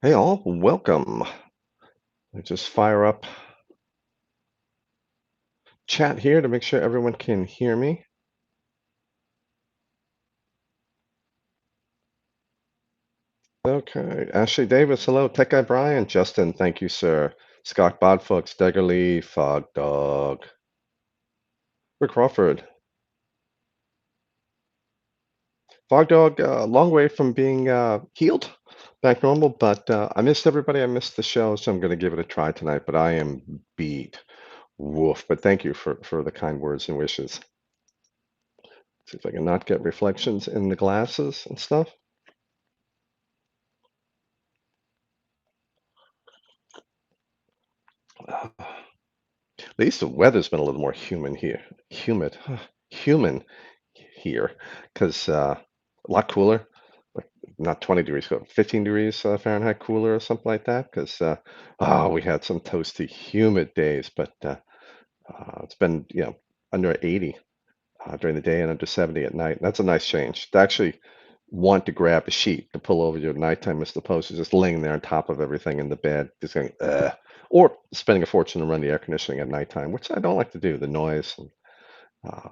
Hey all, welcome. I just fire up chat here to make sure everyone can hear me. Okay, Ashley Davis, hello. Tech Guy Brian, Justin, thank you, sir. Scott Bodfolks, Deggerly, Fog Dog, Rick Crawford. Fog Dog, long way from being healed, back normal, but I missed everybody. I missed the show, so I'm going to give it a try tonight, but I am beat. Woof, but thank you for the kind words and wishes. See if I can not get reflections in the glasses and stuff. At least the weather's been a little more human here, because a lot cooler, like not 20 degrees, but 15 degrees Fahrenheit cooler or something like that. Because oh, we had some toasty, humid days, but it's been under 80 during the day and under 70 at night. And that's a nice change. To actually want to grab a sheet to pull over your nighttime as opposed to just laying there on top of everything in the bed, just going, ugh. Or spending a fortune to run the air conditioning at nighttime, which I don't like to do, the noise. And, uh,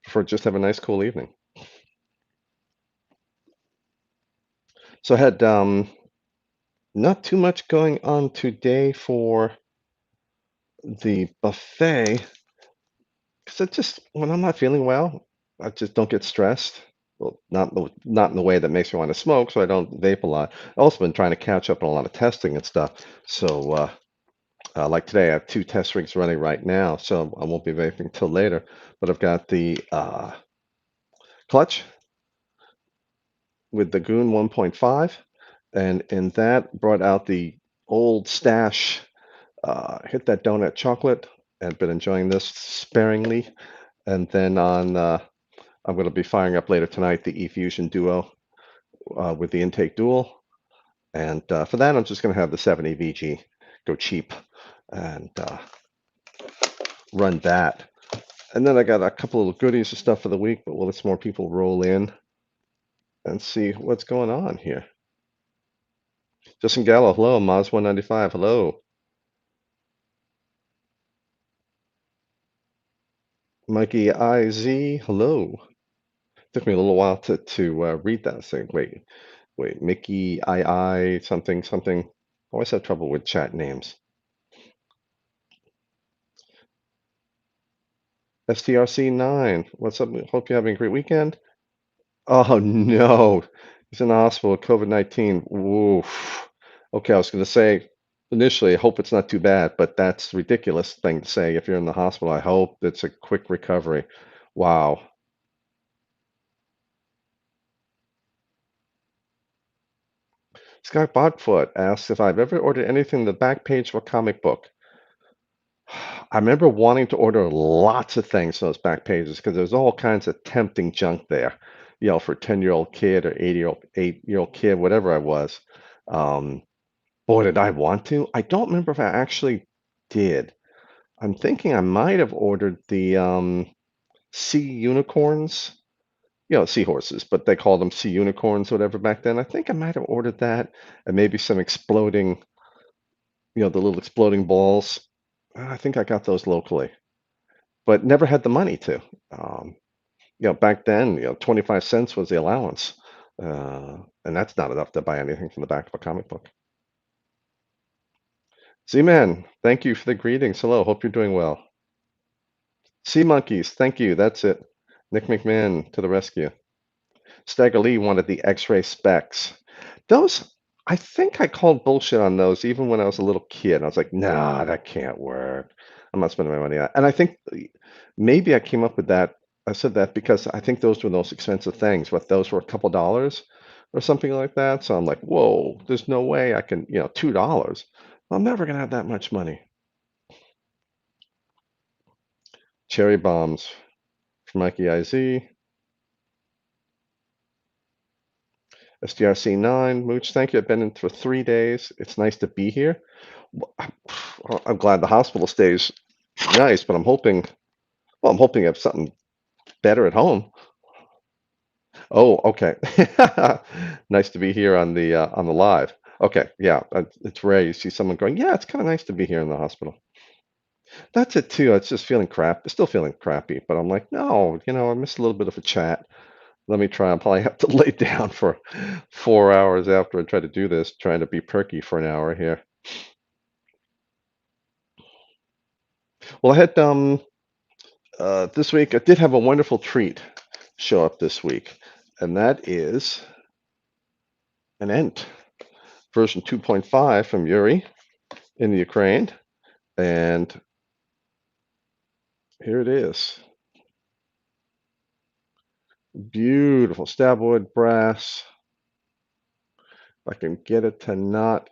prefer just have a nice, cool evening. So I had not too much going on today for the buffet because I just, when I'm not feeling well, I just don't get stressed. Well, not in the way that makes me want to smoke, so I don't vape a lot. I've also been trying to catch up on a lot of testing and stuff. So like today, I have 2 test rigs running right now, so I won't be vaping till later. But I've got the clutch with the Goon 1.5, and in that brought out the old stash. Hit that donut chocolate, and been enjoying this sparingly. And then I'm going to be firing up later tonight the eFusion Duo with the intake dual. And for that, I'm just going to have the 70 VG go cheap and run that. And then I got a couple of goodies and stuff for the week, but we'll let some more people roll in and see what's going on here. Justin Gallo, hello. Maz195, hello. Mikey IZ, hello. Took me a little while to read that thing. Wait, Mickey II something something. Always have trouble with chat names. STRC9, what's up? Hope you're having a great weekend. Oh no, he's in the hospital, COVID-19. Oof. Okay, I was going to say initially, I hope it's not too bad, but that's a ridiculous thing to say. If you're in the hospital, I hope it's a quick recovery. Wow. Scott Botfoot asks if I've ever ordered anything in the back page of a comic book. I remember wanting to order lots of things on those back pages because there's all kinds of tempting junk there, for a 10-year-old kid or 8-year-old kid, whatever I was. Um, Boy, did I want to. I don't remember if I actually did. I'm thinking I might have ordered the sea unicorns, seahorses, but they called them sea unicorns, whatever back then. I think I might have ordered that and maybe some exploding, the little exploding balls. I think I got those locally, but never had the money to. Um, back then, 25 cents was the allowance. And that's not enough to buy anything from the back of a comic book. Z-Man, thank you for the greetings. Hello, hope you're doing well. Sea Monkeys, thank you. That's it. Nick McMahon to the rescue. Stagger Lee wanted the X-ray specs. Those, I think I called bullshit on those even when I was a little kid. I was like, nah, that can't work. I'm not spending my money on. And I think maybe I came up with that. I said that because I think those were the most expensive things, but those were a couple dollars or something like that. So I'm like, whoa, there's no way I can, $2. I'm never gonna have that much money. Cherry bombs for Mikey IZ. SDRC9, Mooch, thank you. I've been in for 3 days. It's nice to be here. I'm glad the hospital stays nice, but I'm hoping I have something better at home. Oh, okay. Nice to be here on the live. Okay, yeah, it's rare you see someone going, "Yeah, it's kinda nice to be here in the hospital." That's it too, it's just feeling still feeling crappy, but I'm like, "No, I missed a little bit of a chat. Let me try." I'll probably have to lay down for 4 hours after I try to do this, trying to be perky for an hour here. Well, I had, this week I did have a wonderful treat show up this week, and that is an Ent version 2.5 from Yuri in the Ukraine, and here it is. Beautiful stabwood brass. If I can get it to not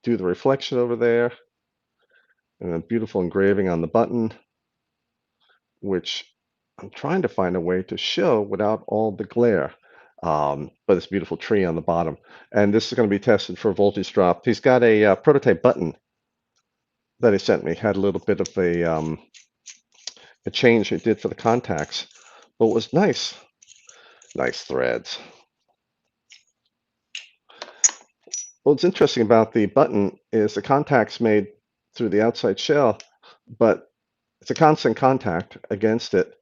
do the reflection over there, and a beautiful engraving on the button, which I'm trying to find a way to show without all the glare. But it's a beautiful tree on the bottom. And this is going to be tested for voltage drop. He's got a prototype button that he sent me. Had a little bit of a change he did for the contacts, but it was nice. Nice threads. What's interesting about the button is the contact's made through the outside shell, but it's a constant contact against it.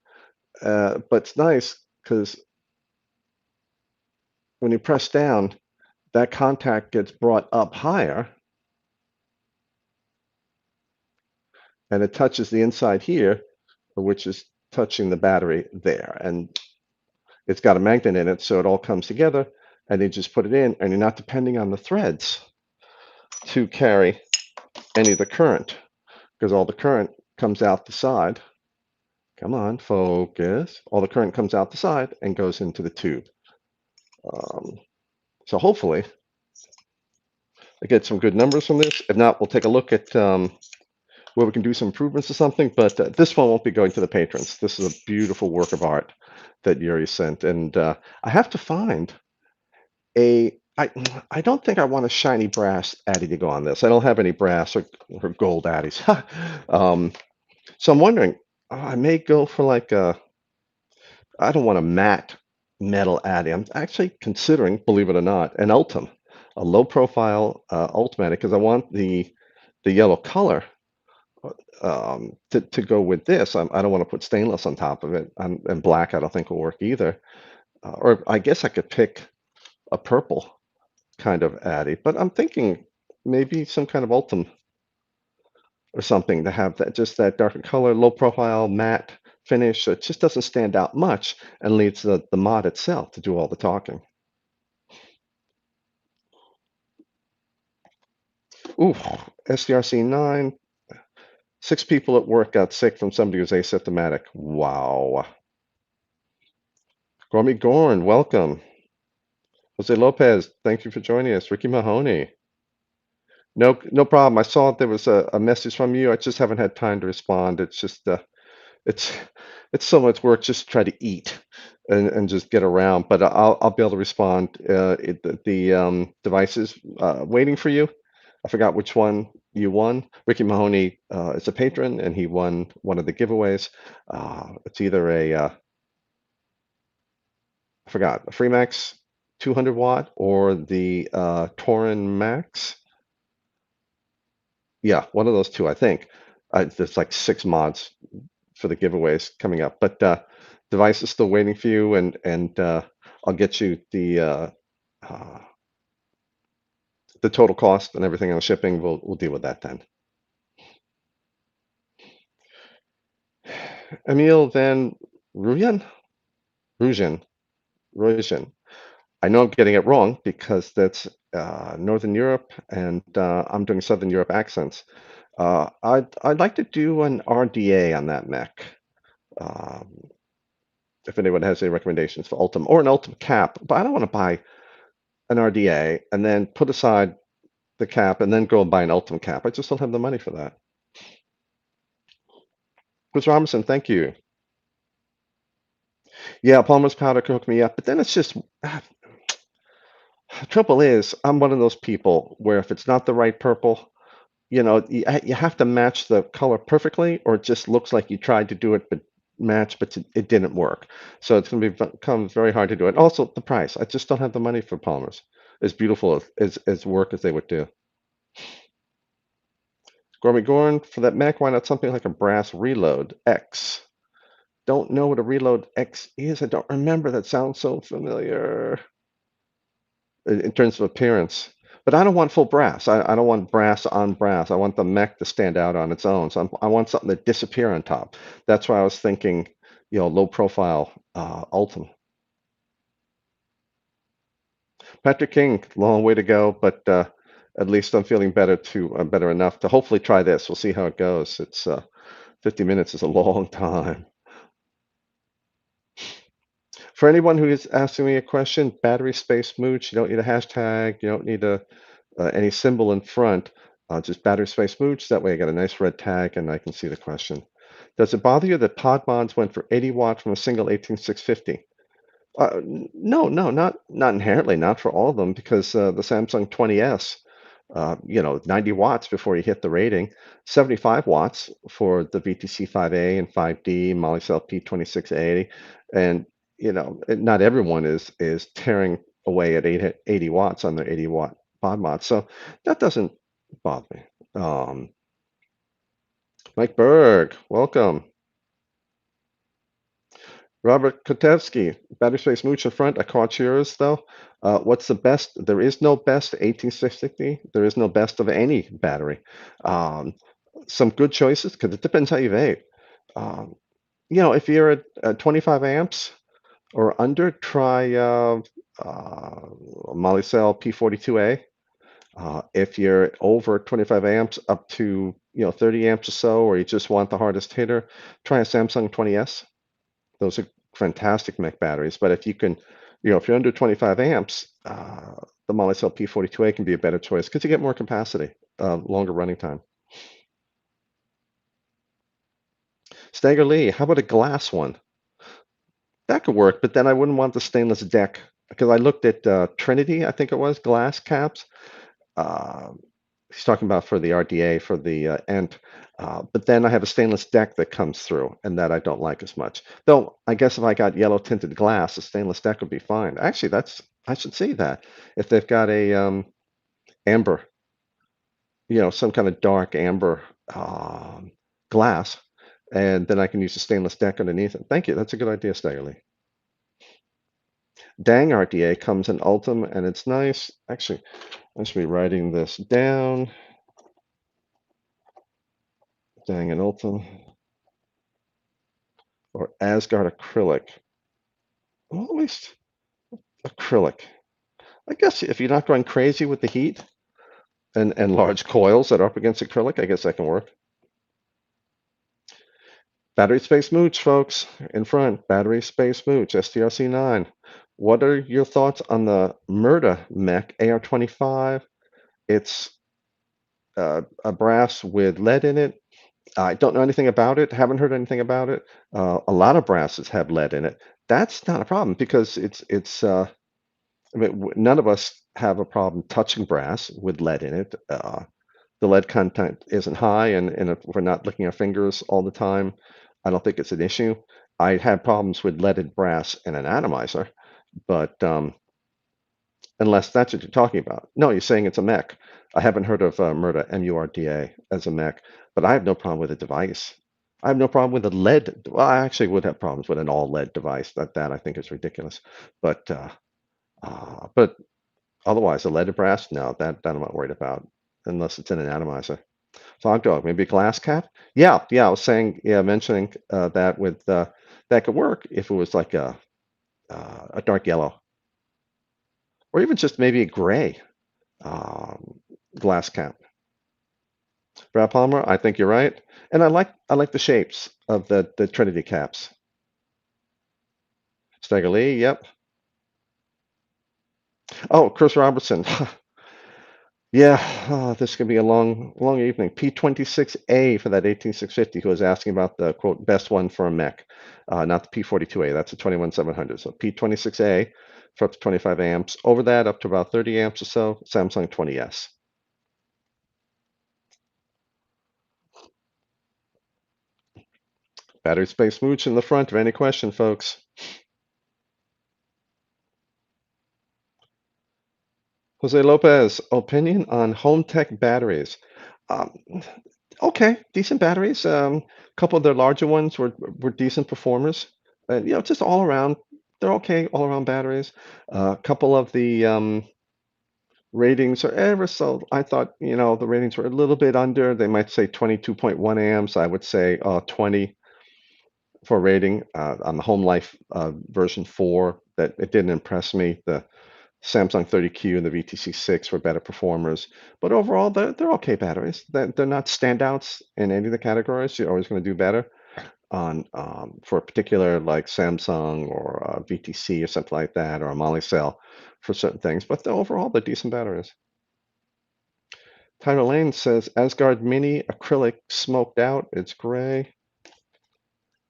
But it's nice because when you press down, that contact gets brought up higher and it touches the inside here, which is touching the battery there. And it's got a magnet in it, so it all comes together. And you just put it in, and you're not depending on the threads to carry any of the current because all the current comes out the side. Come on, focus. All the current comes out the side and goes into the tube. Um, so hopefully I get some good numbers from this. If not, we'll take a look at where we can do some improvements or something. But this one won't be going to the patrons. This is a beautiful work of art that Yuri sent. And I have to find a. I don't think I want a shiny brass addy to go on this. I don't have any brass or gold addies. So I'm wondering, I may go for like a. I don't want a matte metal addy. I'm actually considering, believe it or not, an Ultim, a low profile Ultimatic, because I want the yellow color to go with this. I don't want to put stainless on top of it, and black I don't think will work either. Or I guess I could pick a purple kind of addy, but I'm thinking maybe some kind of Ultim or something to have that just that darker color, low profile, matte finish, so it just doesn't stand out much and leaves the mod itself to do all the talking. Ooh, SDRC9. 6 people at work got sick from somebody who's asymptomatic. Wow. Gormy Gorn, welcome. Jose Lopez, thank you for joining us. Ricky Mahoney. No, no problem. I saw there was a message from you. I just haven't had time to respond. It's just it's it's so much work just to try to eat and just get around. But I'll be able to respond. The device is waiting for you. I forgot which one you won. Ricky Mahoney is a patron, and he won one of the giveaways. It's either I forgot, a Freemax 200 watt or the Torin Max. Yeah, one of those two, I think. There's like 6 mods for the giveaways coming up, but device is still waiting for you, and I'll get you uh, the total cost and everything on shipping. We'll deal with that then. Emil Van Ruyen, Rujen, Rujen. I know I'm getting it wrong because that's Northern Europe, and I'm doing Southern Europe accents. I'd like to do an RDA on that mech. Um, if anyone has any recommendations for Ultim or an Ultim cap, but I don't want to buy an RDA and then put aside the cap and then go and buy an Ultim cap. I just don't have the money for that. Chris Robinson, thank you. Yeah, Palmer's powder can hook me up, but then it's just trouble is I'm one of those people where if it's not the right purple, you have to match the color perfectly, or it just looks like you tried to do it but match, but it didn't work. So it's going to become very hard to do it. Also, the price. I just don't have the money for polymers. As beautiful as work as they would do. Gourmet Gorn, for that Mech, why not something like a brass Reload X? Don't know what a Reload X is. I don't remember. That sounds so familiar in terms of appearance. But I don't want full brass. I don't want brass on brass. I want the Mech to stand out on its own. So I want something to disappear on top. That's why I was thinking, low profile Ultim. Patrick King, long way to go, but at least I'm feeling better enough to hopefully try this. We'll see how it goes. It's 50 minutes is a long time. For anyone who is asking me a question, battery space mooch, you don't need a hashtag, you don't need any symbol in front, just battery space mooch. That way I got a nice red tag and I can see the question. Does it bother you that pod mods went for 80 watts from a single 18650? No, no, not inherently, not for all of them, because the Samsung 20S, 90 watts before you hit the rating, 75 watts for the VTC 5A and 5D, Molicel P2680, and not everyone is tearing away at 80 watts on their 80-watt pod mod, so that doesn't bother me. Mike Berg, welcome. Robert Kotevsky, battery space mooch in front. I caught yours though. What's the best? There is no best 18650. There is no best of any battery. Um, some good choices because it depends how you vape. Um, if you're at 25 amps or under, try Molicel P42A. If you're over 25 amps up to 30 amps or so, or you just want the hardest hitter, try a Samsung 20S. Those are fantastic Mech batteries. But if you can, if you're under 25 amps, the Molicel P42A can be a better choice because you get more capacity, longer running time. Stagger Lee, how about a glass one? That could work, but then I wouldn't want the stainless deck because I looked at Trinity, I think it was, glass caps. Uh, he's talking about for the RDA, for the ENT. But then I have a stainless deck that comes through, and that I don't like as much. Though, I guess if I got yellow tinted glass, a stainless deck would be fine. Actually, I should see that. If they've got a amber, some kind of dark amber glass, and then I can use a stainless deck underneath it. Thank you. That's a good idea, Staggerly. Dang RDA comes in Ultim, and it's nice. Actually, I should be writing this down. Dang and Ultim. Or Asgard acrylic. Well, at least acrylic. I guess if you're not going crazy with the heat and large coils that are up against acrylic, I guess that can work. Battery space mooch, folks, in front. Battery space mooch, STRC9. What are your thoughts on the Myrta Mech AR25? It's a brass with lead in it. I don't know anything about it. Haven't heard anything about it. A lot of brasses have lead in it. That's not a problem because it's I mean, none of us have a problem touching brass with lead in it. The lead content isn't high, and if we're not licking our fingers all the time, I don't think it's an issue. I had problems with leaded brass in an atomizer, but unless that's what you're talking about. No, you're saying it's a mech. I haven't heard of Myrta, M-U-R-D-A, as a mech, but I have no problem with the device. I have no problem with the lead. Well, I actually would have problems with an all lead device. That I think is ridiculous. But otherwise, a leaded brass, no, that I'm not worried about, unless it's in an atomizer. Fog dog, maybe a glass cap? Yeah. I was saying, yeah, mentioning that with that could work if it was like a dark yellow, or even just maybe a gray glass cap. Brad Palmer, I think you're right, and I like the shapes of the Trinity caps. Stagger Lee, yep. Oh, Chris Robertson. Yeah, this could be a long evening. P26A for that 18650 who was asking about the quote best one for a mech, not the P42A. That's a 21700. So P26A for up to 25 amps. Over that, up to about 30 amps or so, Samsung 20S. Battery space Mooch in the front of any question, folks. Jose Lopez, opinion on home tech batteries. Um, okay, decent batteries. A couple of their larger ones were decent performers. And, just all around, they're okay all around batteries. A couple of the ratings are ever so, I thought, the ratings were a little bit under. They might say 22.1 amps. I would say 20 for rating on the Home Life version 4. That it didn't impress me. The Samsung 30Q and the VTC6 were better performers, but overall, they're okay batteries. They're not standouts in any of the categories. You're always going to do better on for a particular like Samsung or VTC or something like that, or a Molly cell for certain things. But overall, they're decent batteries. Tyler Lane says Asgard Mini acrylic smoked out. It's gray.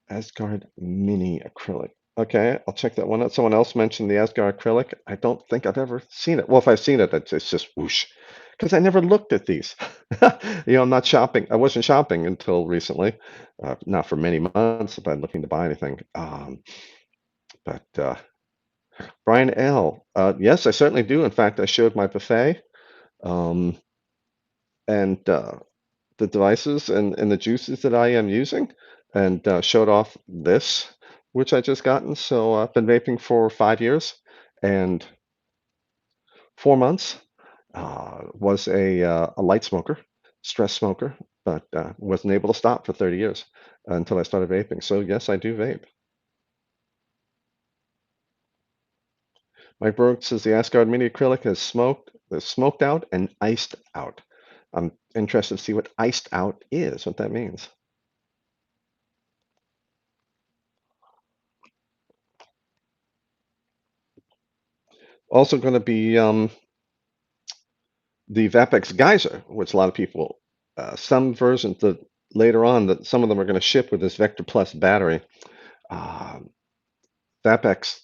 Asgard Mini acrylic. Okay, I'll check that one out. Someone else mentioned the Asgard acrylic. I don't think I've ever seen it. Well, if I've seen it, it's just whoosh. Because I never looked at these. I'm not shopping. I wasn't shopping until recently. Not for many months if I'm looking to buy anything. But Brian L. Yes, I certainly do. In fact, I showed my buffet um, and the devices and the juices that I am using, and showed off this, which I just gotten. So I've been vaping for 5 years and 4 months. Was a light smoker, stress smoker, but wasn't able to stop for 30 years until I started vaping. So yes, I do vape. Mike Berg says the Asgard Mini Acrylic is smoked out and iced out. I'm interested to see what iced out is, what that means. Also going to be the VapX Geyser, which a lot of people, some versions that later on that some of them are going to ship with this Vector Plus battery. Uh, VapX,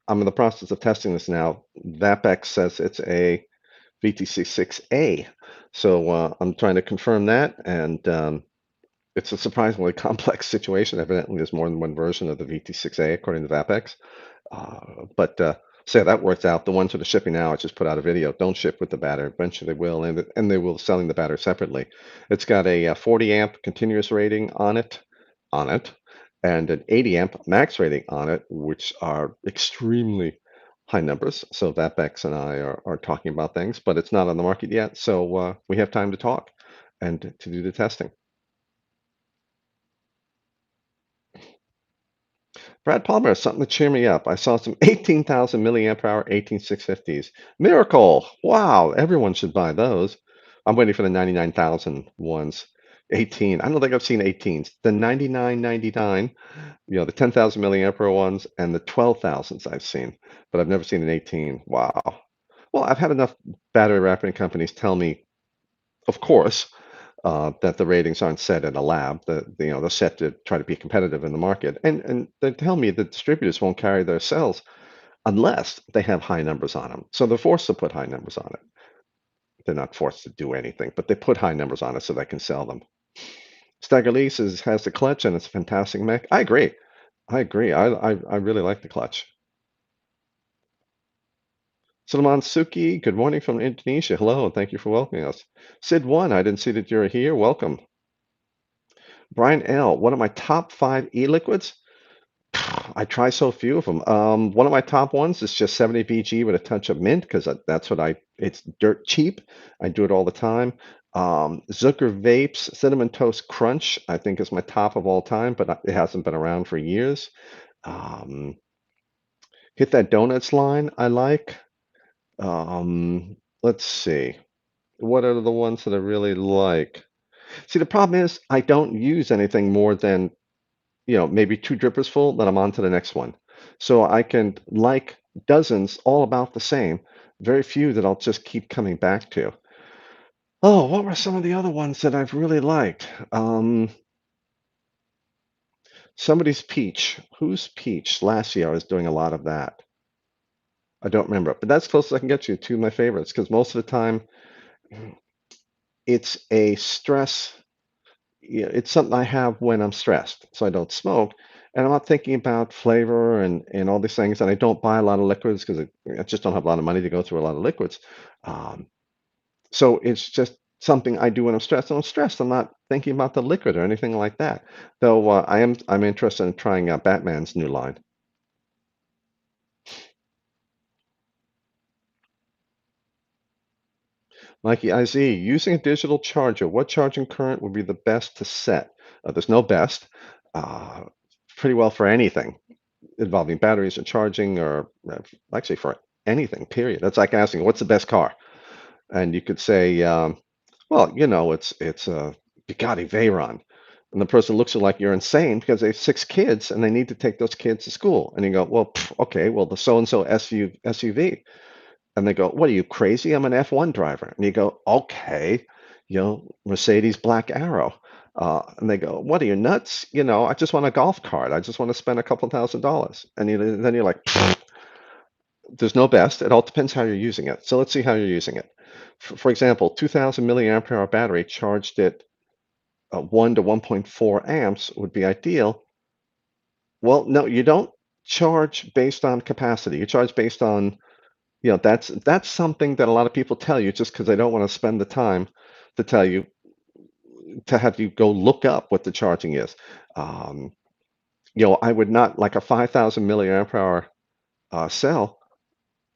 I'm in the process of testing this now. VapX says it's a VTC6A, so I'm trying to confirm that, and it's a surprisingly complex situation. Evidently, there's more than one version of the VT6A according to VapX. But say that works out. The ones that are shipping now, I just put out a video. Don't ship with the battery. Eventually, they will, and they will selling the battery separately. It's got a 40 amp continuous rating on it, and an 80 amp max rating on it, which are extremely high numbers. So VapX and I are talking about things, but it's not on the market yet. So we have time to talk and to do the testing. Brad Palmer, something to cheer me up. I saw some 18,000 milliamp hour 18650s. Miracle! Wow, everyone should buy those. I'm waiting for the 99,000 ones. 18. I don't think I've seen 18s. The 99.99, the 10,000 milliamp hour ones, and the 12,000s I've seen, but I've never seen an 18. Wow. Well, I've had enough battery wrapping companies tell me, of course, that the ratings aren't set in a lab. They're set to try to be competitive in the market, and they tell me that distributors won't carry their cells unless they have high numbers on them. So they're forced to put high numbers on it. They're not forced to do anything, but they put high numbers on it so they can sell them. Stagger Lee has the clutch and it's a fantastic mech. I agree. I agree. I really like the clutch. Sulaiman Suki, good morning from Indonesia. Hello, and thank you for welcoming us. Sid1, I didn't see that you're here. Welcome. Brian L., one of my top 5 e-liquids. I try so few of them. One of my top ones is just 70 VG with a touch of mint because that's it's dirt cheap. I do it all the time. Zucker Vapes Cinnamon Toast Crunch, I think is my top of all time, but it hasn't been around for years. Um, Hit That Donuts line, I like. Let's see. What are the ones that I really like? See, the problem is I don't use anything more than maybe 2 drippers full, then I'm on to the next one. So I can like dozens all about the same, very few that I'll just keep coming back to. Oh, what were some of the other ones that I've really liked? Somebody's Peach. Who's Peach? Last year I was doing a lot of that. I don't remember, but that's close as I can get you to my favorites because most of the time it's a stress. it's something I have when I'm stressed, so I don't smoke, and I'm not thinking about flavor and all these things, and I don't buy a lot of liquids because I just don't have a lot of money to go through a lot of liquids. Um, so it's just something I do when I'm stressed. When I'm stressed, I'm not thinking about the liquid or anything like that. Though I'm interested in trying out Batman's new line. Mikey IZ, using a digital charger, what charging current would be the best to set? There's no best. Uh, Pretty well for anything involving batteries and charging, or actually for anything, period. That's like asking, what's the best car? And you could say, well, it's a Bugatti Veyron. And the person looks at you like you're insane because they have 6 kids and they need to take those kids to school. And you go, well, okay, well, the so-and-so SUV. And they go, "What are you crazy? I'm an F1 driver." And you go, "Okay, Mercedes Black Arrow." And they go, "What are you nuts? I just want a golf cart. I just want to spend a couple $1,000s." And then you're like, "There's no best. It all depends how you're using it." So let's see how you're using it. For example, 2,000 milliampere hour battery charged at 1 to 1.4 amps would be ideal. Well, no, you don't charge based on capacity. You charge based on that's something that a lot of people tell you just because they don't want to spend the time to tell you to have you go look up what the charging is. Um, I would not like a 5,000 milliamp hour cell,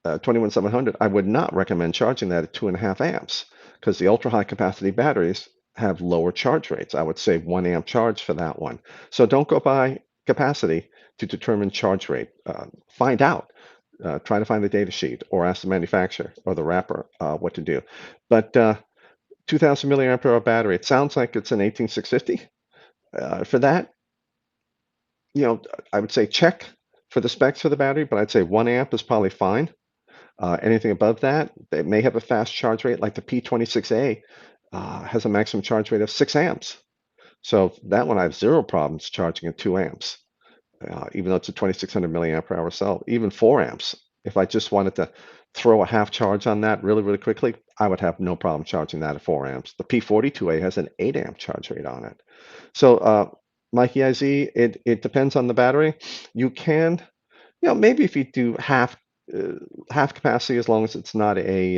21700. I would not recommend charging that at 2.5 amps because the ultra high capacity batteries have lower charge rates. I would say 1 amp charge for that one. So don't go by capacity to determine charge rate. Find out. Try to find the data sheet or ask the manufacturer or the wrapper what to do. But 2000 milliamp hour battery, it sounds like it's an 18650. For that, you know, I would say check for the specs for the battery, but I'd say 1 amp is probably fine. Anything above that, they may have a fast charge rate, like the P26A has a maximum charge rate of 6 amps. So that one I have zero problems charging at 2 amps. Even though it's a 2600 milliamp per hour cell, even 4 amps. If I just wanted to throw a half charge on that really, really quickly, I would have no problem charging that at 4 amps. The P42A has an 8 amp charge rate on it. So, Mikey IZ, it depends on the battery. You can, maybe if you do uh, half capacity, as long as it's not a,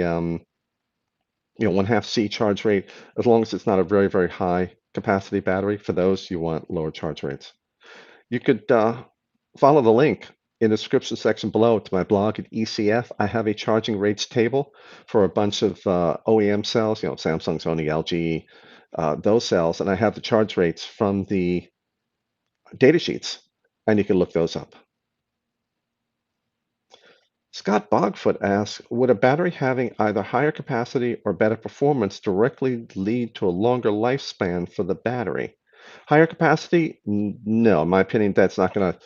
1/2 C charge rate, as long as it's not a very, very high capacity battery. For those, you want lower charge rates. You could follow the link in the description section below to my blog at ECF. I have a charging rates table for a bunch of OEM cells, Samsung, Sony, LG, those cells, and I have the charge rates from the data sheets, and you can look those up. Scott Bogfoot asks, would a battery having either higher capacity or better performance directly lead to a longer lifespan for the battery? Higher capacity? No, in my opinion, that's not going to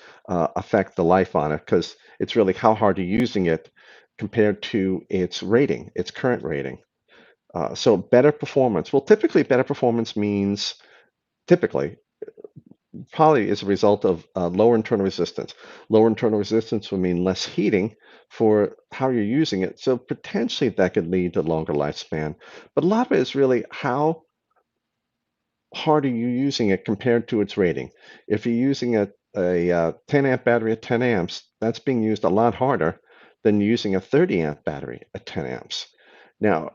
affect the life on it because it's really how hard you're using it compared to its rating, its current rating. So better performance. Well, typically better performance means typically probably is a result of lower internal resistance. Lower internal resistance will mean less heating for how you're using it. So potentially that could lead to longer lifespan. But a lot of it is really how hard are you using it compared to its rating. If you're using a 10 amp battery at 10 amps, that's being used a lot harder than using a 30 amp battery at 10 amps. Now,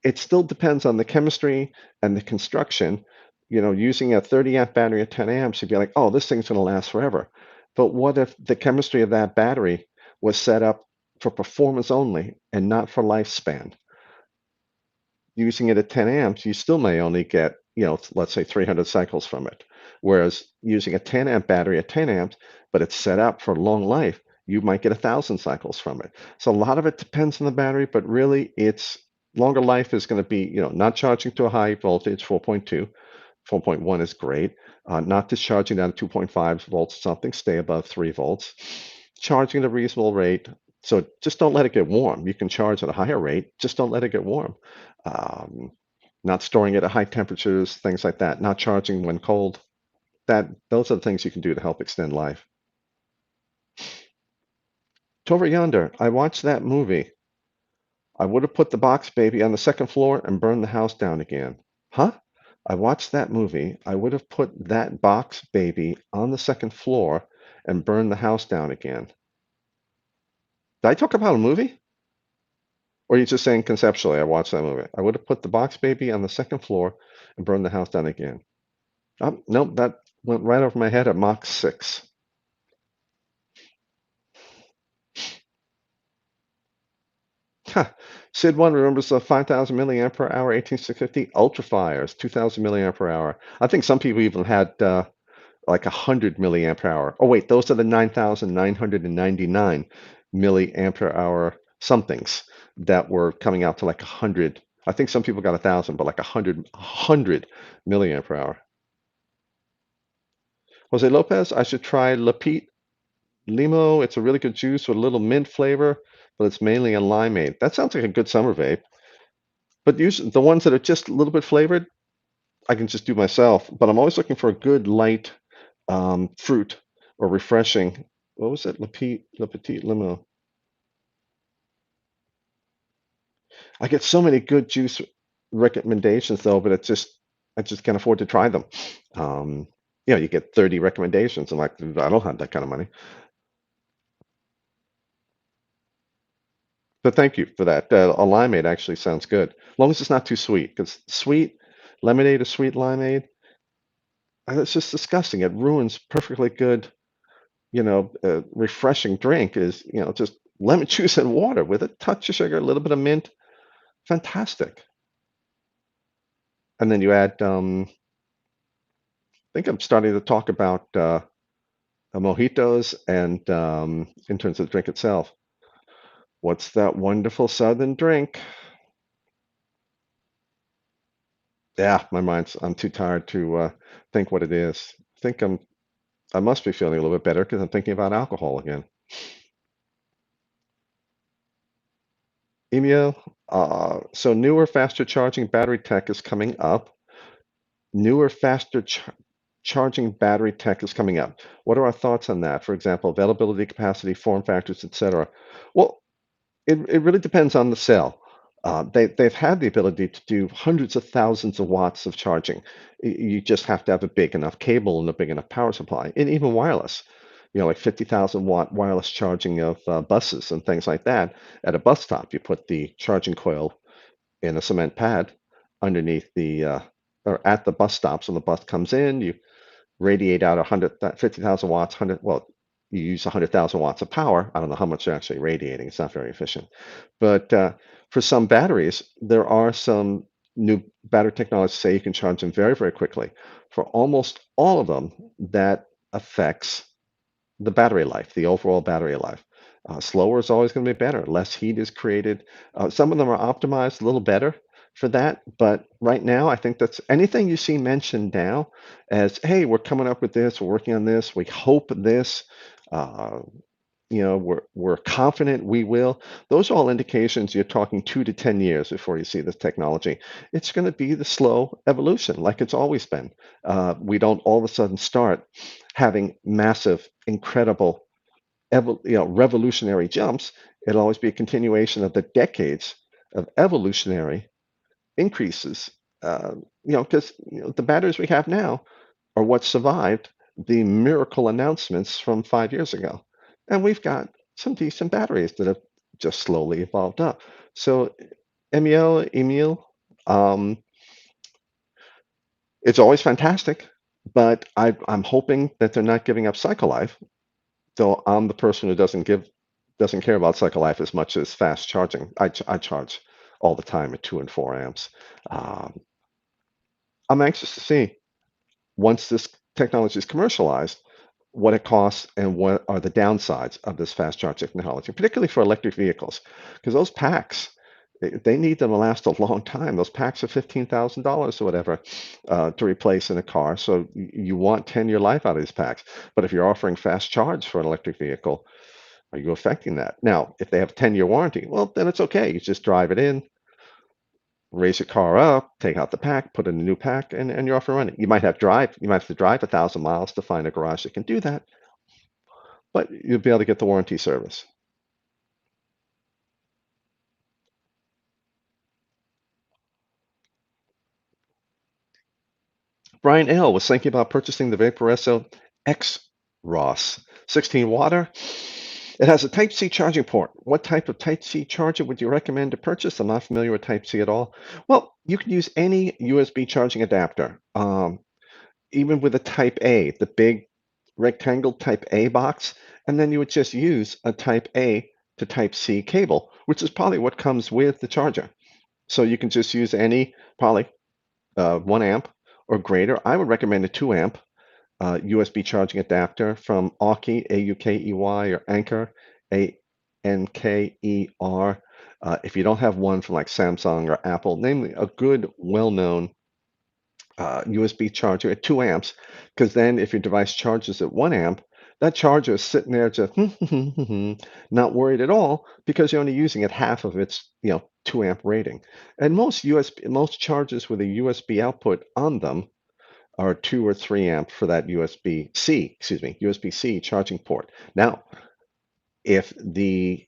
it still depends on the chemistry and the construction. Using a 30 amp battery at 10 amps, you'd be like, oh, this thing's going to last forever. But what if the chemistry of that battery was set up for performance only and not for lifespan? Using it at 10 amps, you still may only get, let's say 300 cycles from it. Whereas using a 10 amp battery at 10 amps, but it's set up for long life, you might get 1,000 cycles from it. So a lot of it depends on the battery, but really it's longer life is going to be, not charging to a high voltage, 4.2. 4.1 is great. Not discharging down to 2.5 volts or something, stay above 3 volts. Charging at a reasonable rate. So just don't let it get warm. You can charge at a higher rate, just don't let it get warm. Um, Not storing it at high temperatures, things like that. Not charging when cold. Those are the things you can do to help extend life. Over yonder, I watched that movie. I would have put the box baby on the second floor and burned the house down again. Huh? I watched that movie, I would have put that box baby on the second floor and burned the house down again. Did I talk about a movie? Or are you just saying conceptually, I watched that movie? I would have put the box baby on the second floor and burned the house down again. Nope, that went right over my head at Mach 6. Huh. Sid 1 remembers the 5,000 milliamp per hour 18650 ultrafires, 2,000 milliamp per hour. I think some people even had like 100 milliamp per hour. Oh, wait, those are the 9,999 milliamp per hour somethings that were coming out to like 100. I think some people got 1,000, but like 100 milliamp per hour. Jose Lopez, I should try Lapite Limo. It's a really good juice with a little mint flavor, but it's mainly a limeade. That sounds like a good summer vape. But usually the ones that are just a little bit flavored, I can just do myself. But I'm always looking for a good light fruit or refreshing. What was it? Le Petit Limo. I get so many good juice recommendations though, but I just can't afford to try them. Um, you get 30 recommendations. I'm like, I don't have that kind of money. But thank you for that. A limeade actually sounds good, as long as it's not too sweet. Because sweet lemonade or sweet limeade, it's just disgusting. It ruins perfectly good, refreshing drink. Is just lemon juice and water with a touch of sugar, a little bit of mint. Fantastic. And then you add. I think I'm starting to talk about mojitos and in terms of the drink itself. What's that wonderful southern drink? Yeah, I'm too tired to think what it is. I must be feeling a little bit better because I'm thinking about alcohol again. Emil, so newer, faster charging battery tech is coming up. Newer, faster charging battery tech is coming up. What are our thoughts on that? For example, availability, capacity, form factors, etc. Well, it really depends on the cell. They've had the ability to do hundreds of thousands of watts of charging. You just have to have a big enough cable and a big enough power supply, and even wireless. Like 50,000 watt wireless charging of buses and things like that. At a bus stop, you put the charging coil in a cement pad underneath or at the bus stops. When the bus comes in, you radiate out 50,000 watts, 100, well, you use 100,000 watts of power. I don't know how much you're actually radiating. It's not very efficient. But for some batteries, there are some new battery technologies say you can charge them very, very quickly. For almost all of them, that affects the battery life, the overall battery life. Slower is always going to be better. Less heat is created. Some of them are optimized a little better for that, but right now, I think that's anything you see mentioned now as, hey, we're coming up with this, we're working on this, we hope this, uh, we're confident we will. Those are all indications you're talking 2 to 10 years before you see this technology. It's going to be the slow evolution, like it's always been. We don't all of a sudden start having massive, incredible, revolutionary jumps. It'll always be a continuation of the decades of evolutionary increases. Because the batteries we have now are what survived the miracle announcements from 5 years ago. And we've got some decent batteries that have just slowly evolved up. So, Emil, um, it's always fantastic, but I'm hoping that they're not giving up cycle life. Though I'm the person who doesn't care about cycle life as much as fast charging. I charge all the time at 2 and 4 amps. Um, I'm anxious to see once this technology is commercialized, what it costs and what are the downsides of this fast charge technology, particularly for electric vehicles, because those packs, they need them to last a long time. Those packs are $15,000 or whatever to replace in a car. So you want 10-year life out of these packs. But if you're offering fast charge for an electric vehicle, are you affecting that? Now, if they have a 10-year warranty, well, then it's okay. You just drive it in, raise your car up, take out the pack, put in a new pack, and you're off and running. You might have to drive 1,000 miles to find a garage that can do that, but you'll be able to get the warranty service. Brian L. was thinking about purchasing the Vapoureyes X Ross 16 water. It has a Type-C charging port. What type of Type-C charger would you recommend to purchase? I'm not familiar with Type-C at all. Well, you can use any USB charging adapter, even with a Type A, the big rectangle Type A box, and then you would just use a Type A to Type-C cable, which is probably what comes with the charger. So you can just use any, probably 1 amp or greater. I would recommend a 2 amp USB charging adapter from Aukey, Aukey, or Anker, Anker. If you don't have one from like Samsung or Apple, namely a good, well-known USB charger at 2 amps, because then if your device charges at 1 amp, that charger is sitting there just not worried at all because you're only using it half of its 2 amp rating. And most chargers with a USB output on them are 2 or 3 amp for that USB-C charging port. Now, if the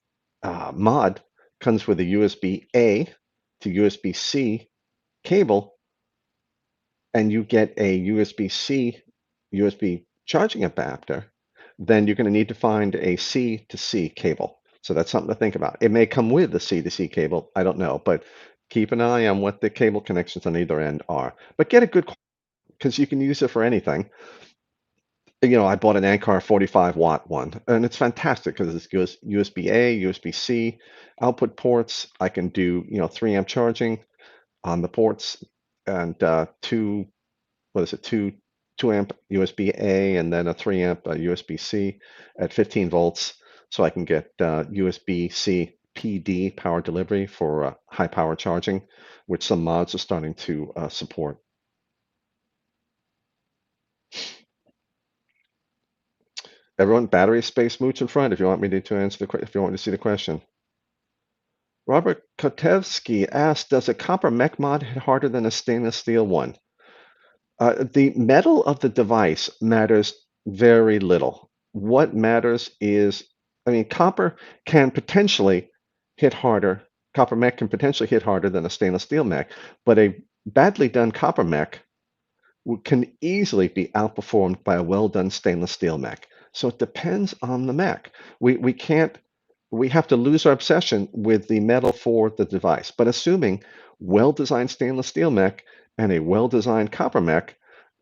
mod comes with a USB-A to USB-C cable, and you get a USB-C USB charging adapter, then you're going to need to find a C to C cable. So that's something to think about. It may come with a C to C cable. I don't know, but keep an eye on what the cable connections on either end are. But get a good, because you can use it for anything. I bought an Anker 45-watt one, and it's fantastic because it's USB-A, USB-C output ports. I can do 3 amp charging on the ports, and two amp USB-A, and then a 3 amp USB-C at 15 volts, so I can get USB-C PD power delivery for high power charging, which some mods are starting to support. Everyone, battery space Mooch in front if you want me to answer if you want to see the question. Robert Kotevsky asked, does a copper mech mod hit harder than a stainless steel one? The metal of the device matters very little. What matters is, copper can potentially hit harder. Copper mech can potentially hit harder than a stainless steel mech, but a badly done copper mech can easily be outperformed by a well-done stainless steel mech. So it depends on the mech. We have to lose our obsession with the metal for the device. But assuming well-designed stainless steel mech and a well-designed copper mech,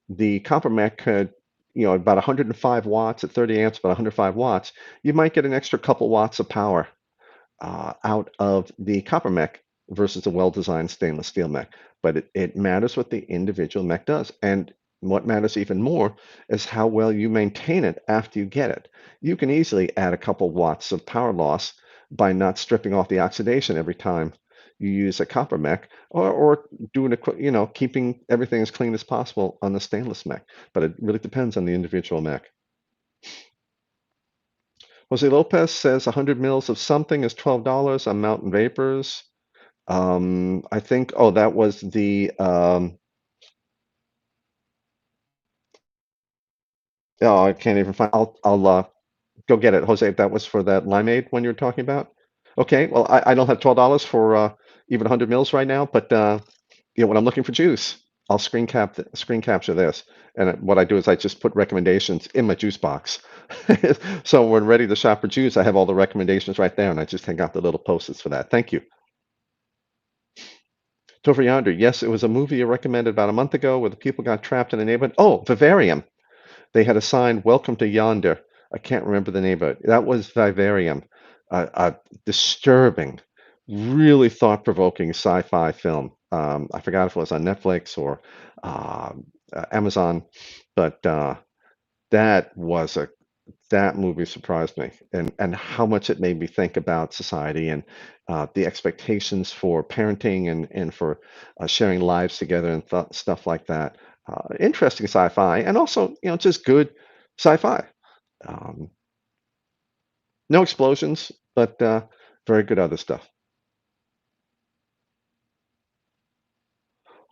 the copper mech could, about 105 watts at 30 amps, about 105 watts, you might get an extra couple watts of power out of the copper mech versus a well-designed stainless steel mech. But it matters what the individual mech does. And what matters even more is how well you maintain it after you get it. You can easily add a couple watts of power loss by not stripping off the oxidation every time you use a copper mech, or doing keeping everything as clean as possible on the stainless mech. But it really depends on the individual mech. Jose Lopez says 100 mils of something is $12 on Mountain Vapors. I think, oh, that was the, oh, I can't even find, I'll go get it. Jose, that was for that limeade one you were talking about? Okay, well, I don't have $12 for even 100 mils right now, but when I'm looking for juice, I'll screen capture this. And what I do is I just put recommendations in my juice box. So when ready to shop for juice, I have all the recommendations right there, and I just hang out the little post-its for that. Thank you. Topher Yonder, yes, it was a movie you recommended about a month ago where the people got trapped in a neighborhood. Oh, Vivarium. They had a sign, "Welcome to Yonder." I can't remember the name of it. That was Vivarium. A disturbing, really thought-provoking sci-fi film. I forgot if it was on Netflix or Amazon, but that was a that movie surprised me, and how much it made me think about society and the expectations for parenting and for sharing lives together and stuff like that. Interesting sci-fi, and also just good sci-fi. Um, no explosions, but very good other stuff.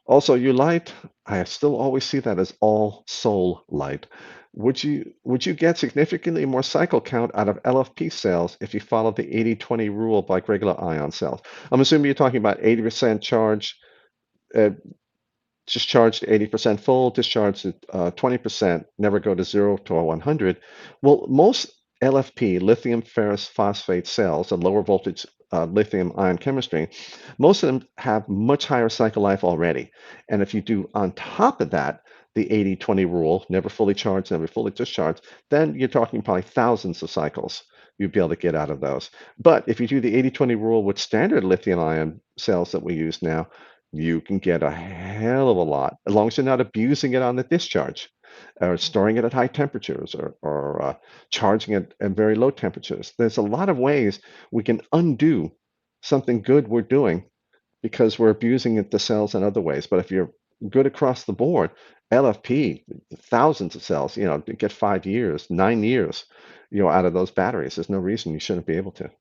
Also, you light, I still always see that as all soul light. Would you get significantly more cycle count out of LFP cells if you follow the 80-20 rule like regular ion cells? I'm assuming you're talking about 80% charge. Uh, discharge to 80% full, discharge to 20%, never go to 0 to 100. Well, most LFP, lithium ferrous phosphate cells, and lower voltage lithium-ion chemistry, most of them have much higher cycle life already. And if you do on top of that, the 80-20 rule, never fully charged, never fully discharged, then you're talking probably thousands of cycles you'd be able to get out of those. But if you do the 80-20 rule with standard lithium-ion cells that we use now, you can get a hell of a lot, as long as you're not abusing it on the discharge, or storing it at high temperatures, or charging it at very low temperatures. There's a lot of ways we can undo something good we're doing because we're abusing it, the cells in other ways. But if you're good across the board, LFP, thousands of cells, get 5 years, 9 years, out of those batteries. There's no reason you shouldn't be able to.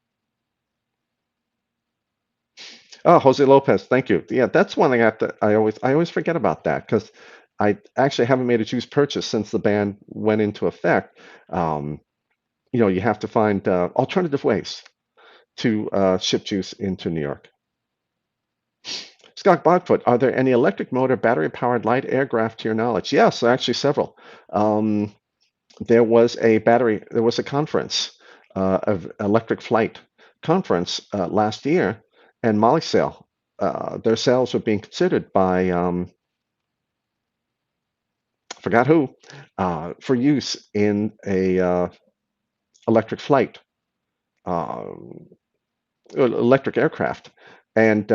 Oh, Jose Lopez, thank you. Yeah, that's one thing I always forget about that because I actually haven't made a juice purchase since the ban went into effect. Um, you have to find alternative ways to ship juice into New York. Scott Bodfoot, are there any electric motor, battery powered light aircraft to your knowledge? Yes, actually several. Um, there was a conference of electric flight conference last year, and Molicel, their cells were being considered by forgot who for use in a electric flight, uh, electric aircraft. And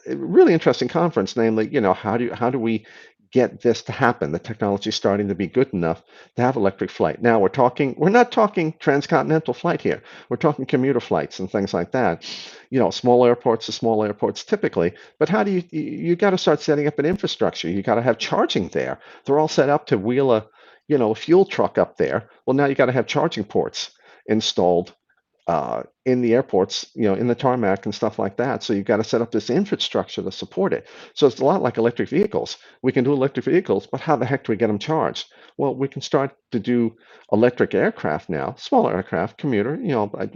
really interesting conference, namely, how do we get this to happen? The technology is starting to be good enough to have electric flight. Now we're not talking transcontinental flight here. We're talking commuter flights and things like that. Small airports to small airports typically. But how do you got to start setting up an infrastructure? You got to have charging there. They're all set up to wheel a fuel truck up there. Well, now you got to have charging ports installed in the airports, in the tarmac and stuff like that. So you've got to set up this infrastructure to support it. So it's a lot like electric vehicles. We can do electric vehicles, but how the heck do we get them charged? Well, we can start to do electric aircraft now, smaller aircraft, commuter, a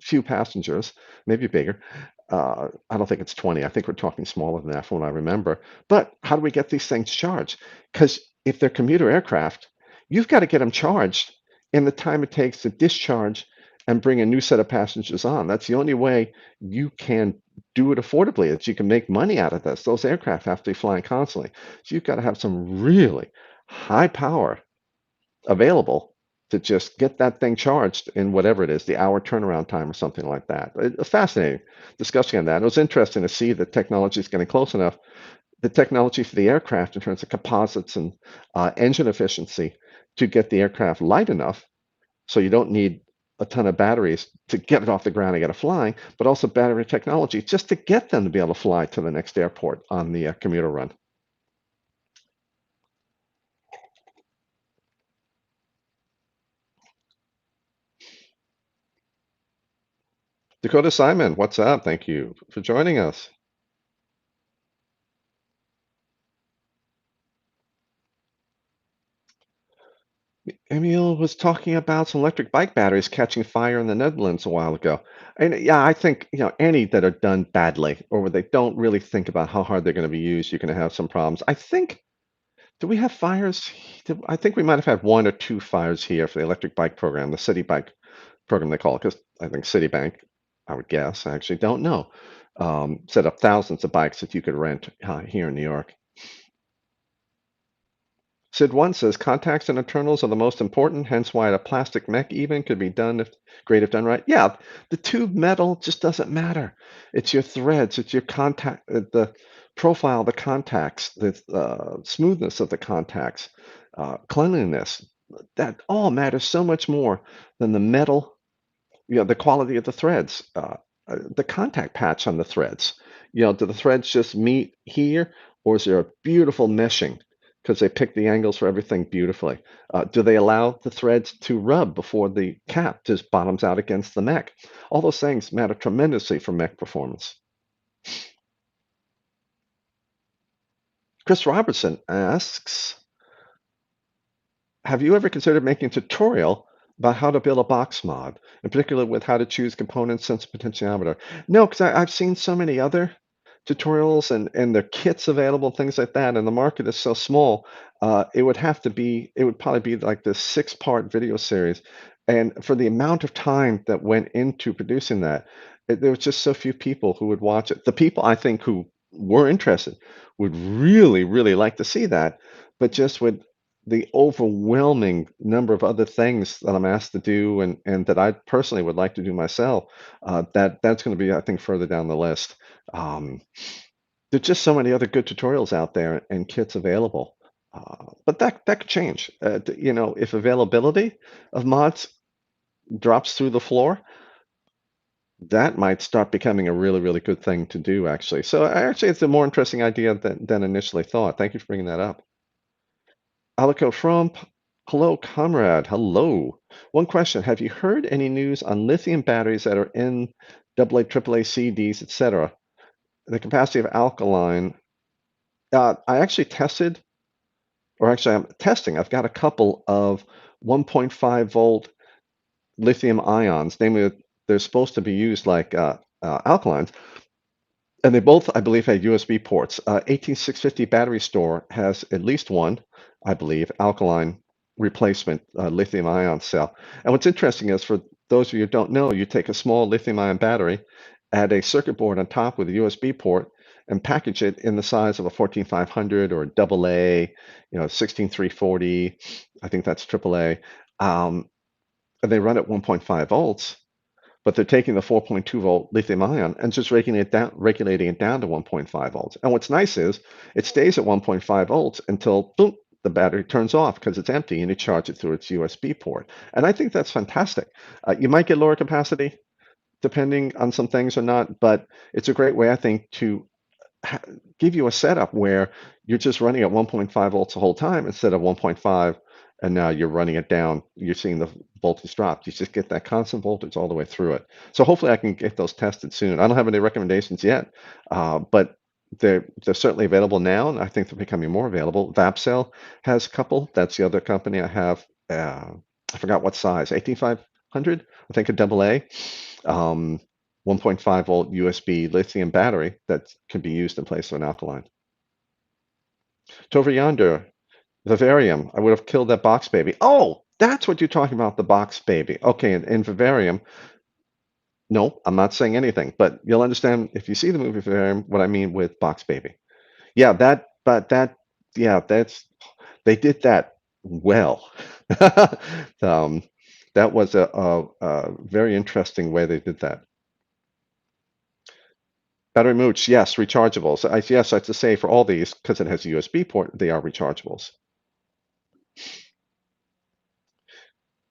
few passengers, maybe bigger. I don't think it's 20. I think we're talking smaller than that from what I remember. But how do we get these things charged? Because if they're commuter aircraft, you've got to get them charged in the time it takes to discharge and bring a new set of passengers on. That's the only way you can do it affordably, that you can make money out of this. Those aircraft have to be flying constantly. So you've got to have some really high power available to just get that thing charged in whatever it is, the hour turnaround time or something like that. A fascinating discussion on that. It was interesting to see that technology is getting close enough. The technology for the aircraft in terms of composites and engine efficiency to get the aircraft light enough so you don't need a ton of batteries to get it off the ground and get it flying, but also battery technology just to get them to be able to fly to the next airport on the commuter run. Dakota Simon, what's up? Thank you for joining us. Emil was talking about some electric bike batteries catching fire in the Netherlands a while ago. And yeah, I think, any that are done badly or where they don't really think about how hard they're going to be used, you're going to have some problems. I think, do we have fires? I think we might have had one or two fires here for the electric bike program, the city bike program they call it, because I think Citibank, I would guess, I actually don't know, set up thousands of bikes that you could rent here in New York. Sid one says contacts and internals are the most important, hence why a plastic mech even could be done if great if done right. Yeah, the tube metal just doesn't matter. It's your threads, it's your contact, the profile of the contacts, the smoothness of the contacts, cleanliness. That all matters so much more than the metal, the quality of the threads, the contact patch on the threads. Do the threads just meet here, or is there a beautiful meshing? Because they pick the angles for everything beautifully. Do they allow the threads to rub before the cap just bottoms out against the mech? All those things matter tremendously for mech performance. Chris Robertson asks, have you ever considered making a tutorial about how to build a box mod, in particular with how to choose components, sense potentiometer? No, because I've seen so many other tutorials and their kits available, things like that, and the market is so small, it would probably be like this 6-part video series. And for the amount of time that went into producing that, there was just so few people who would watch it. The people I think who were interested would really, really like to see that, but just with the overwhelming number of other things that I'm asked to do and that I personally would like to do myself, that's going to be, I think, further down the list. Um, there's just so many other good tutorials out there and kits available. But that could change. If availability of mods drops through the floor, that might start becoming a really, really good thing to do, actually. So actually, it's a more interesting idea than initially thought. Thank you for bringing that up. Alico Trump, hello, comrade. Hello. One question: have you heard any news on lithium batteries that are in AA, AAA, CDs, etc.? The capacity of alkaline. I actually tested, or actually I'm testing. I've got a couple of 1.5 volt lithium ions. Namely, they're supposed to be used like alkalines, and they both, I believe, had USB ports. 18650 Battery Store has at least one, I believe, alkaline replacement lithium-ion cell. And what's interesting is, for those of you who don't know, you take a small lithium-ion battery, add a circuit board on top with a USB port, and package it in the size of a 14500 or a AA, 16340. I think that's AAA. And they run at 1.5 volts, but they're taking the 4.2 volt lithium ion and just regulating it down to 1.5 volts. And what's nice is it stays at 1.5 volts until boom, the battery turns off because it's empty and you charge it through its USB port. And I think that's fantastic. You might get lower capacity depending on some things or not, but it's a great way, I think, to give you a setup where you're just running at 1.5 volts the whole time instead of 1.5, and now you're running it down. You're seeing the voltage drop. You just get that constant voltage all the way through it. So hopefully I can get those tested soon. I don't have any recommendations yet, but they're certainly available now, and I think they're becoming more available. VapCell has a couple. That's the other company I have. I forgot what size, 18500, I think, a AA. Um, 1.5 volt USB lithium battery that can be used in place of an alkaline. Over yonder, vivarium. I would have killed that box baby. Oh, that's what you're talking about, the box baby. Okay, in vivarium, no, I'm not saying anything, but you'll understand if you see the movie Vivarium what I mean with box baby. Yeah, they did that well. um, that was a very interesting way they did that. Battery Mooch, yes, rechargeables. Yes, I have to say for all these, because it has a USB port, they are rechargeables.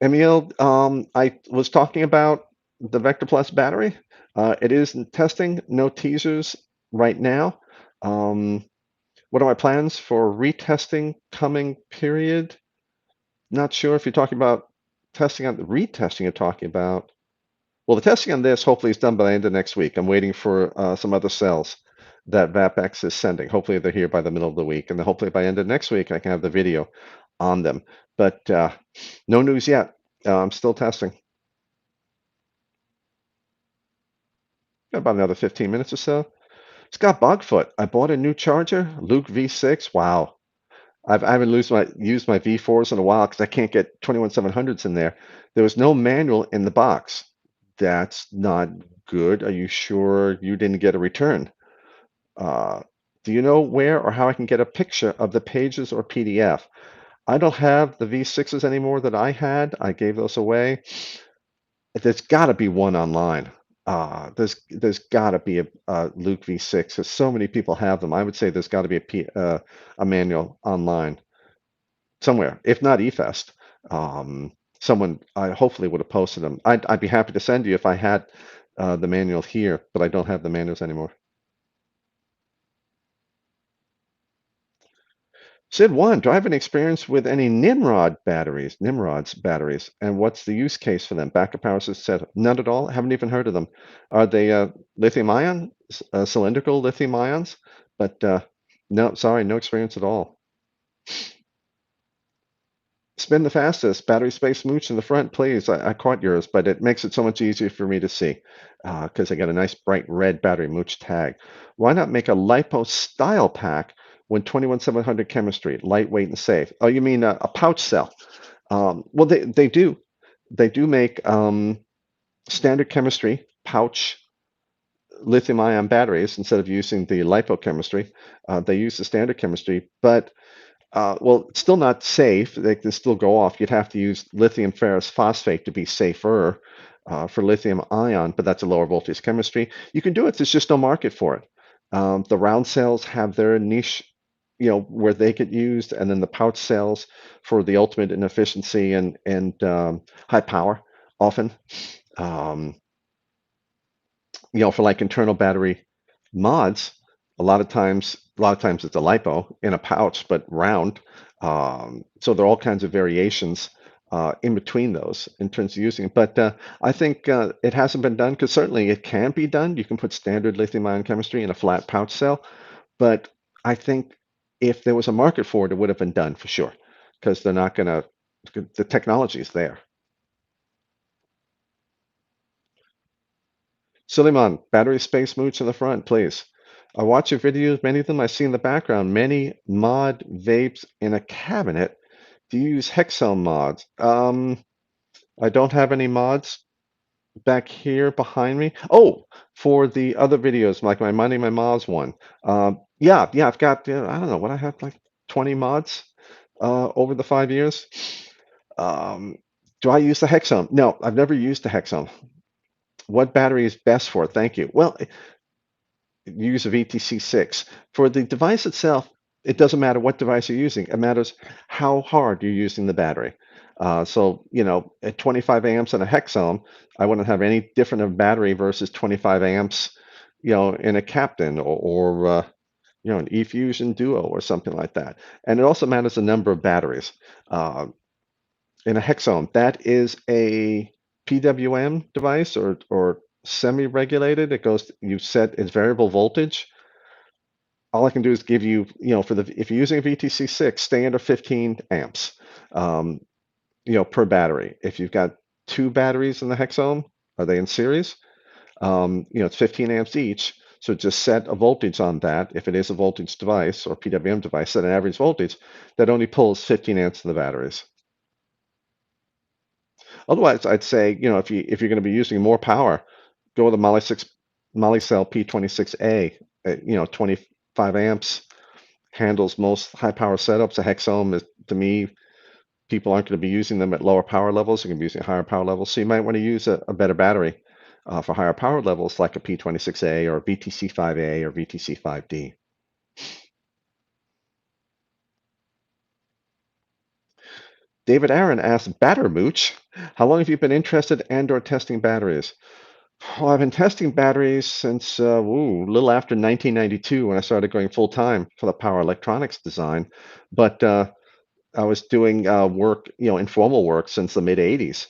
Emil, I was talking about the Vector Plus battery. It is in testing, no teasers right now. What are my plans for retesting coming period? Not sure if you're talking about testing on the retesting you're talking about. Well, the testing on this hopefully is done by the end of next week. I'm waiting for some other cells that VapX is sending. Hopefully they're here by the middle of the week, and then hopefully by the end of next week I can have the video on them. But no news yet. I'm still testing. Got about another 15 minutes or so. Scott Bogfoot, I bought a new charger, Luke V6. Wow. I haven't used my V4s in a while because I can't get 21700s in there. There was no manual in the box. That's not good. Are you sure you didn't get a return? Uh, do you know where or how I can get a picture of the pages or PDF? I don't have the V6s anymore that I had. I gave those away. There's got to be one online. There's got to be a Luke V6 because so many people have them. I would say there's got to be a manual online somewhere, if not eFest. Someone I hopefully would have posted them. I'd be happy to send you if I had the manual here, but I don't have the manuals anymore. Sid one, do I have any experience with any Nimrod's batteries, and what's the use case for them? Backup power said none at all. Haven't even heard of them. Are they lithium ion, cylindrical lithium ions? But no, sorry, no experience at all. Spin the fastest. Battery space mooch in the front, please. I caught yours, but it makes it so much easier for me to see because I got a nice bright red battery mooch tag. Why not make a lipo style pack when 21700 chemistry, lightweight and safe? Oh, you mean a pouch cell? Well, they do. They do make standard chemistry pouch lithium-ion batteries instead of using the lipo chemistry. They use the standard chemistry, but well, it's still not safe. They can still go off. You'd have to use lithium ferrous phosphate to be safer for lithium ion, but that's a lower voltage chemistry. You can do it. There's just no market for it. The round cells have their niche, where they get used, and then the pouch cells for the ultimate in efficiency and high power often. Um, for like internal battery mods, a lot of times it's a lipo in a pouch, but round. So there are all kinds of variations in between those in terms of using it. But I think it hasn't been done because certainly it can be done. You can put standard lithium-ion chemistry in a flat pouch cell, but I think if there was a market for it, it would have been done for sure because they're not going to. The technology is there. Suleiman, battery space mooch in the front, please. I watch your videos, many of them I see in the background. Many mod vapes in a cabinet. Do you use Hexel mods? I don't have any mods back here behind me. Oh, for the other videos, like my Money My Mods one. Yeah, I've got, I don't know, what I have, like 20 mods over the 5 years. Um, do I use the Hexel? No, I've never used the Hexel. What battery is best for it? Thank you. Well, use of ETC6. For the device itself, it doesn't matter what device you're using. It matters how hard you're using the battery. So, at 25 amps and a hex ohm, I wouldn't have any different of battery versus 25 amps, in a Captain or an eFusion Duo or something like that. And it also matters the number of batteries. Uh, in a hex ohm, that is a PWM device or semi-regulated. You set its variable voltage. All I can do is give you, if you're using a VTC6, stay under 15 amps, um, per battery. If you've got two batteries in the hex ohm, are they in series? It's 15 amps each. So just set a voltage on that. If it is a voltage device or PWM device, set an average voltage that only pulls 15 amps in the batteries. Otherwise, I'd say, if you're going to be using more power, go with a Molicel P26A, 25 amps, handles most high power setups. A hex ohm is, to me, people aren't going to be using them at lower power levels. They're going to be using higher power levels. So you might want to use a better battery for higher power levels, like a P26A or a VTC5A or VTC5D. David Aaron asks, Batter Mooch, how long have you been interested and/or testing batteries? Well, I've been testing batteries since a little after 1992 when I started going full time for the power electronics design. But I was doing work, informal work since the mid 80s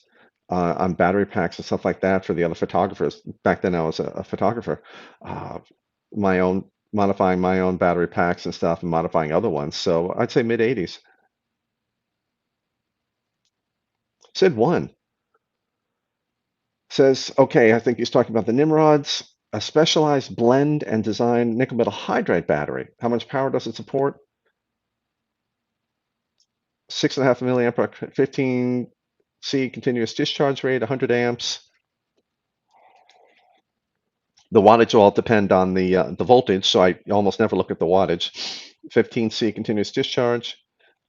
on battery packs and stuff like that for the other photographers. Back then, I was a photographer, uh, modifying my own battery packs and stuff and modifying other ones. So I'd say mid 80s. Sid one says, okay, I think he's talking about the Nimrods, a specialized blend and design nickel metal hydride battery. How much power does it support? 6.5 milliamp, 15C continuous discharge rate, 100 amps. The wattage will all depend on the voltage, so I almost never look at the wattage. 15C continuous discharge.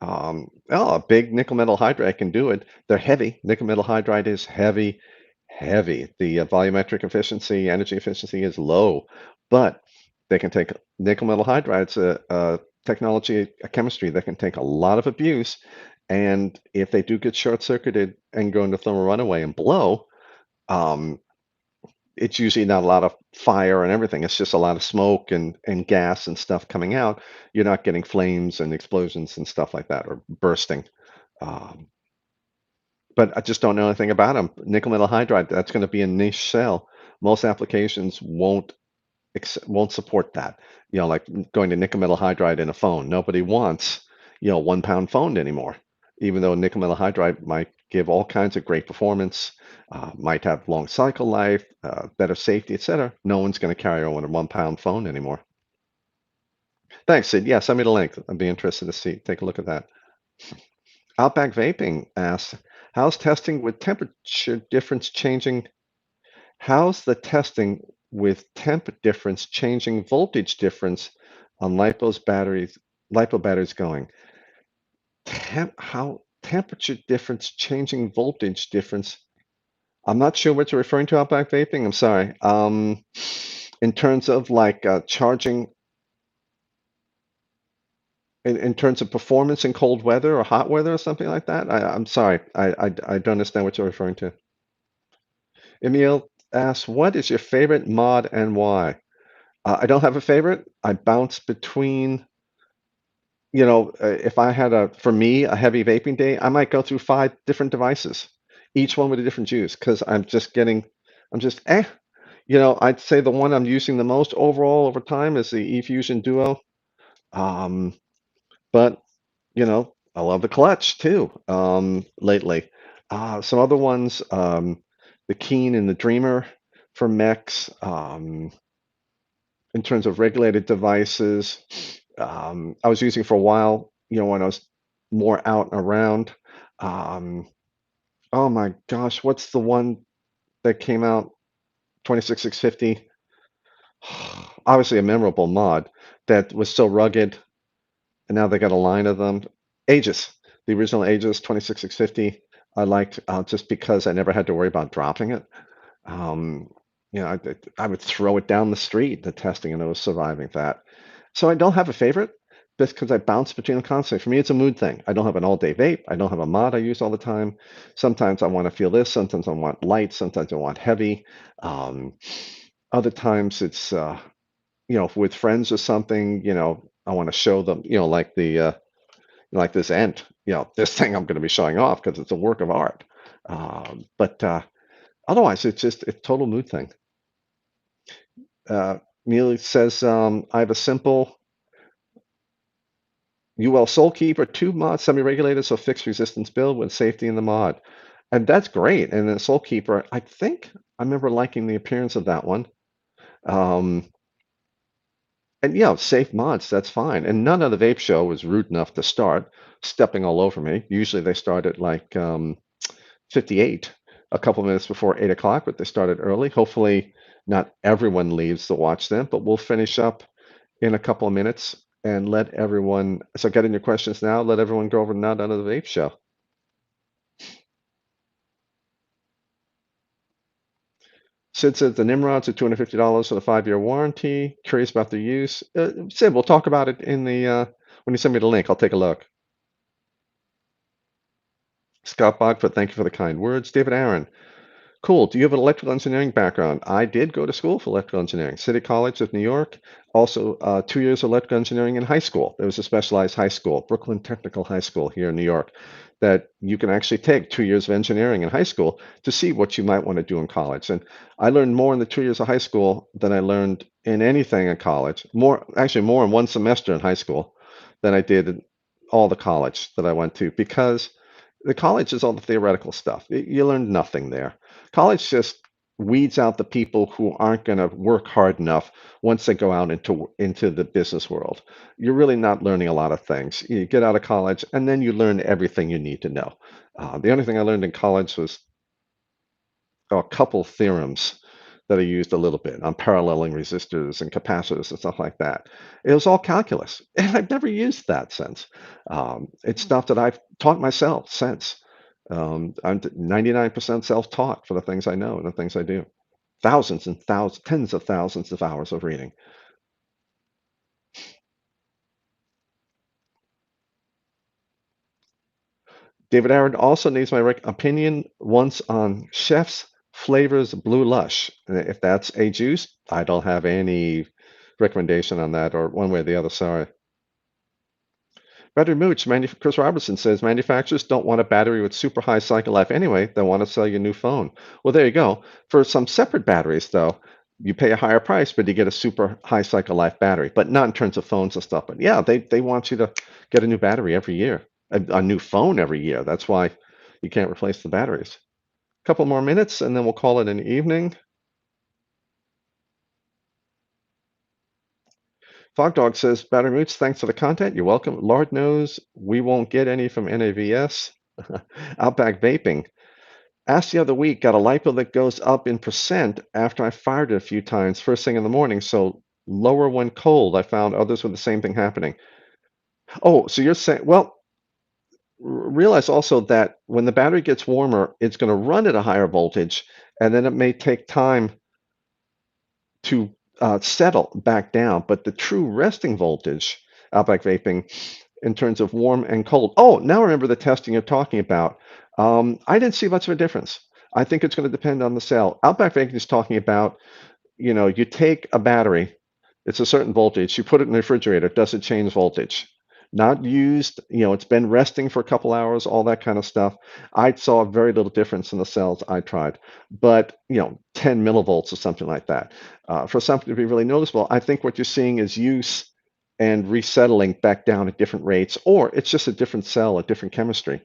A big nickel metal hydride can do it. They're heavy. Nickel metal hydride is heavy, heavy. The volumetric efficiency, energy efficiency is low, but they can take nickel metal hydride's a technology, a chemistry that can take a lot of abuse. And if they do get short circuited and go into thermal runaway and blow, um, it's usually not a lot of fire and everything. It's just a lot of smoke and gas and stuff coming out. You're not getting flames and explosions and stuff like that or bursting. Um, but I just don't know anything about them. Nickel metal hydride, that's going to be a niche cell. Most applications won't support that. Like going to nickel metal hydride in a phone. Nobody wants 1 pound phone anymore. even though nickel metal hydride might give all kinds of great performance, might have long cycle life, better safety, etc. No one's going to carry around a 1 pound phone anymore. Thanks, Sid. Yeah, send me the link. I'd be interested to see. Take a look at that. Outback Vaping asks, how's testing with temperature difference changing? How's the testing with temp difference changing voltage difference on lipo batteries going? How temperature difference changing voltage difference? I'm not sure what you're referring to, Outback Vaping. I'm sorry. In terms of like charging, in terms of performance in cold weather or hot weather or something like that. I'm sorry. I don't understand what you're referring to. Emil asks, what is your favorite mod and why? I don't have a favorite. I bounce between, if I had for me, a heavy vaping day, I might go through 5 different devices, each one with a different juice, because I'm just, eh. I'd say the one I'm using the most overall over time is the eFusion Duo. Um, but, I love the clutch too, lately. Some other ones, the Keen and the Dreamer for mechs. In terms of regulated devices. I was using for a while, when I was more out and around. Um, oh my gosh, what's the one that came out? 26650. Obviously a memorable mod that was so rugged, and now they got a line of them. Aegis, the original Aegis 26650. I liked just because I never had to worry about dropping it. Um, I would throw it down the street, the testing, and it was surviving that. So I don't have a favorite just because I bounce between them constantly. For me, it's a mood thing. I don't have an all-day vape. I don't have a mod I use all the time. Sometimes I want to feel this. Sometimes I want light. Sometimes I want heavy. Um, Other times it's, with friends or something, I want to show them, like this end, this thing I'm going to be showing off because it's a work of art. But otherwise, it's total mood thing. Neely says, I have a simple UL Soulkeeper 2 mod, semi-regulated, so fixed resistance build with safety in the mod. And that's great. And then Soulkeeper, I think I remember liking the appearance of that one. Um, and safe mods, that's fine. And none of the vape show was rude enough to start stepping all over me. Usually they start at like 58, a couple minutes before 8 o'clock, but they started early. Hopefully not everyone leaves to watch them, but we'll finish up in a couple of minutes and let everyone, so get in your questions now, let everyone go over Not Under the Vape Show. Sid says the Nimrods are $250 for the 5-year warranty. Curious about their use. Sid, we'll talk about it in the when you send me the link. I'll take a look. Scott Bogford, thank you for the kind words. David Aaron, cool. Do you have an electrical engineering background? I did go to school for electrical engineering, City College of New York. Also, 2 years of electrical engineering in high school. There was a specialized high school, Brooklyn Technical High School here in New York, that you can actually take 2 years of engineering in high school to see what you might want to do in college. And I learned more in the 2 years of high school than I learned in anything in college. More in one semester in high school than I did in all the college that I went to, because the college is all the theoretical stuff. You learn nothing there. College just weeds out the people who aren't going to work hard enough once they go out into the business world. You're really not learning a lot of things. You get out of college and then you learn everything you need to know. The only thing I learned in college was a couple theorems that I used a little bit on paralleling resistors and capacitors and stuff like that. It was all calculus, and I've never used that since. It's stuff that I've taught myself since. I'm 99% self-taught for the things I know and the things I do. Thousands and thousands, tens of thousands of hours of reading. David Aaron also needs my opinion once on Chef's Flavors Blue Lush. If that's a juice, I don't have any recommendation on that, or one way or the other. Sorry. Battery Mooch, Chris Robertson says manufacturers don't want a battery with super high cycle life anyway. They want to sell you a new phone. Well, there you go. For some separate batteries, though, you pay a higher price, but you get a super high cycle life battery, but not in terms of phones and stuff. But yeah, they want you to get a new battery every year. a new phone every year. That's why you can't replace the batteries. A couple more minutes, and then we'll call it an evening. Fogdog says, Battery Mooch, thanks for the content. You're welcome. Lord knows we won't get any from NAVS. Outback Vaping. Asked the other week, got a lipo that goes up in percent after I fired it a few times first thing in the morning, so lower when cold. I found others with the same thing happening. Oh, so you're saying, well, realize also that when the battery gets warmer, it's going to run at a higher voltage, and then it may take time to settle back down. But the true resting voltage, Outback Vaping, in terms of warm and cold. Oh, now I remember the testing you're talking about. I didn't see much of a difference. I think it's going to depend on the cell. Outback Vaping is talking about, you take a battery, it's a certain voltage, you put it in the refrigerator, does it change voltage? Not used, it's been resting for a couple hours, all that kind of stuff. I saw very little difference in the cells I tried, but 10 millivolts or something like that. For something to be really noticeable, I think what you're seeing is use and resettling back down at different rates, or it's just a different cell, a different chemistry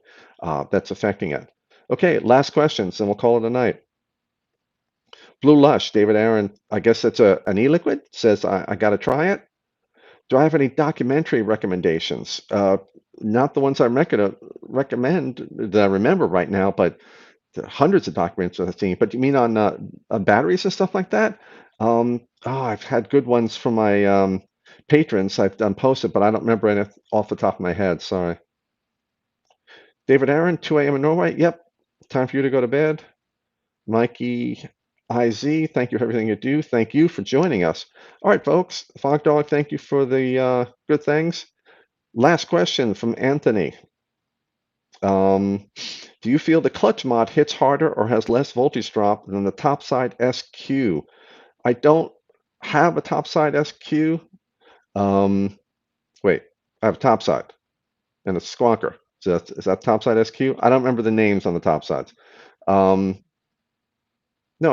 that's affecting it. Okay, last questions, and we'll call it a night. Blue Lush, David Aaron, I guess it's an e-liquid, says I got to try it. Do I have any documentary recommendations? Not the ones I recommend that I remember right now, but there are hundreds of documentaries I've seen. But you mean on batteries and stuff like that? I've had good ones from my patrons I've done posted, but I don't remember any off the top of my head. Sorry. David Aaron, 2 a.m. in Norway. Yep. Time for you to go to bed. Mikey IZ, thank you for everything you do. Thank you for joining us. All right, folks. Fog Dog, thank you for the good things. Last question from Anthony. Do you feel the clutch mod hits harder or has less voltage drop than the topside SQ? I don't have a topside SQ. Wait, I have a topside and a squonker. Is that topside SQ? I don't remember the names on the topsides. No,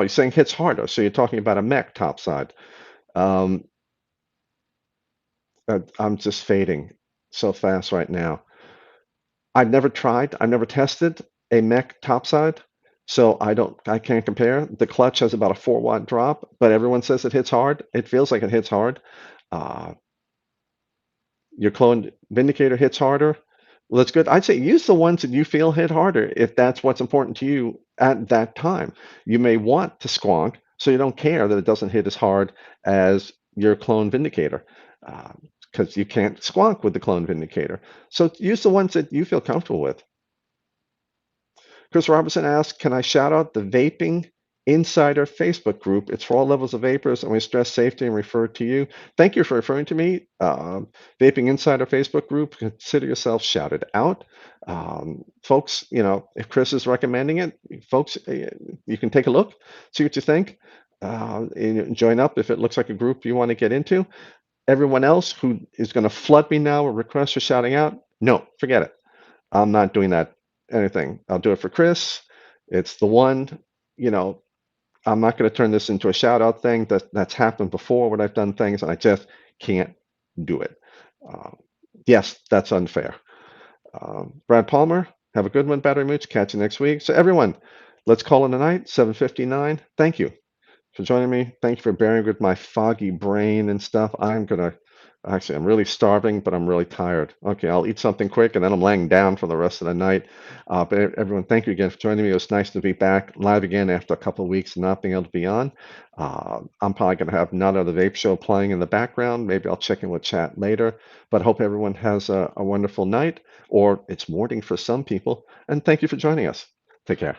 you're saying hits harder, so you're talking about a Mech topside. I'm just fading so fast right now. I've never tested a Mech topside, so I can't compare. The clutch has about a 4-watt drop, but everyone says it hits hard. It feels like it hits hard. Your clone vindicator hits harder. Well, that's good. I'd say use the ones that you feel hit harder if that's what's important to you at that time. You may want to squonk, so you don't care that it doesn't hit as hard as your clone vindicator, because you can't squonk with the clone vindicator. So use the ones that you feel comfortable with. Chris Robertson asks, can I shout out the Vaping Insider Facebook group? It's for all levels of vapors, and we stress safety and refer to you. Thank you for referring to me. Vaping Insider Facebook group, consider yourself shouted out. Folks, if Chris is recommending it, folks, you can take a look, see what you think. And join up if it looks like a group you want to get into. Everyone else who is going to flood me now with requests for shouting out, no, forget it. I'm not doing that anything. I'll do it for Chris. It's the one, I'm not going to turn this into a shout out thing that's happened before when I've done things, and I just can't do it. Yes, that's unfair. Brad Palmer, have a good one, Battery Mooch. Catch you next week. So everyone, let's call it a night, 7:59. Thank you for joining me. Thank you for bearing with my foggy brain and stuff. I'm really starving, but I'm really tired. Okay, I'll eat something quick and then I'm laying down for the rest of the night. But everyone, thank you again for joining me. It was nice to be back live again after a couple of weeks not being able to be on. I'm probably going to have another Vape Show playing in the background. Maybe I'll check in with chat later. But I hope everyone has a wonderful night, or it's morning for some people. And thank you for joining us. Take care.